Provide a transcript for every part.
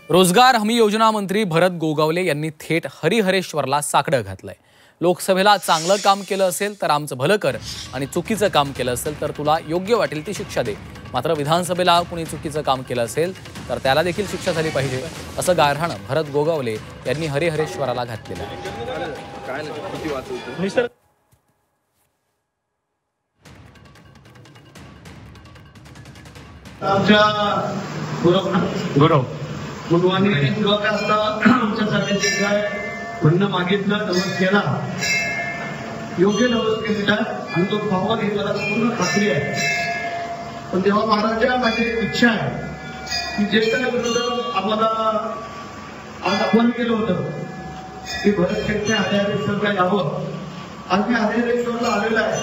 रोजगार हमी योजना मंत्री भरत गोगावले यांनी थेट हरिहरेश्वरला साकडं घातलंय। लोकसभेला चांगलं काम केलं असेल तर आमचं भलं कर आणि चुकीचं काम केलं असेल तर तुला योग्य वाटेल ती शिक्षा दे। मात्र विधानसभेला कुणी चुकीचं काम केलं असेल तर त्याला देखील शिक्षा झाली पाहिजे असं गारहाणं भरत गोगावले यांनी हरिहरेश्वराला घातलेलं आहे। गुरुवानी लोक असता आमच्यासाठी जे काय म्हणणं मागितलं नमस केला योग्य नमस केला आणि तो पावन ही मला पूर्ण खात्री आहे। पण तेव्हा महाराजा माझी इच्छा आहे की जे काय विरोध आम्हाला आज आव्हान केलं होतं की भरत शेठने हरिहरेश्वरला यावं, आज मी हरिहरेश्वरला आलेला आहे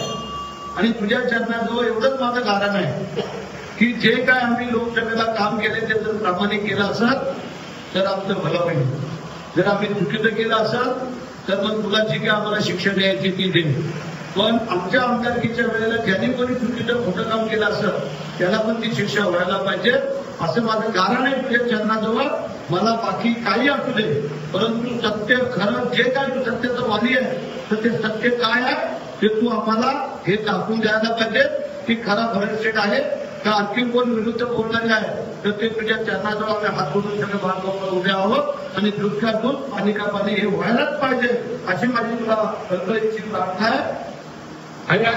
आणि तुझ्या चरणाजवळ एवढंच माझं कारण आहे की जे काय आम्ही लोकसभेला काम केले ते जर प्रामाणिक केलं असत तर आमचं भलं होईल। जर आम्ही चुकीचं केलं असत तर मग तुला जी काय आम्हाला शिक्षा द्यायची ती दे। पण आमच्या आमदारकीच्या वेळेला ज्यांनी कोणी चुकीचं खोटं काम केलं असं त्याला पण ती शिक्षा व्हायला पाहिजे असं माझं कारण आहे तुझ्या चरणाजवळ। मला बाकी काही असू दे परंतु सत्य खरं जे काय तू सत्याचं वाली आहे तर ते सत्य काय आहे ते तू आम्हाला हे दाखवून द्यायला पाहिजे की खरा भरत शेठ आहे का आणखी कोण विरुद्ध बोलणारे आहे तर ते तुझ्या चरणाजवळ आम्ही हात जोडून सगळं बांधवांवर उभे आहोत आणि दुःखात दूध पाणी का पाणी हे व्हायलाच पाहिजे अशी माझी तुला प्रार्थना आहे।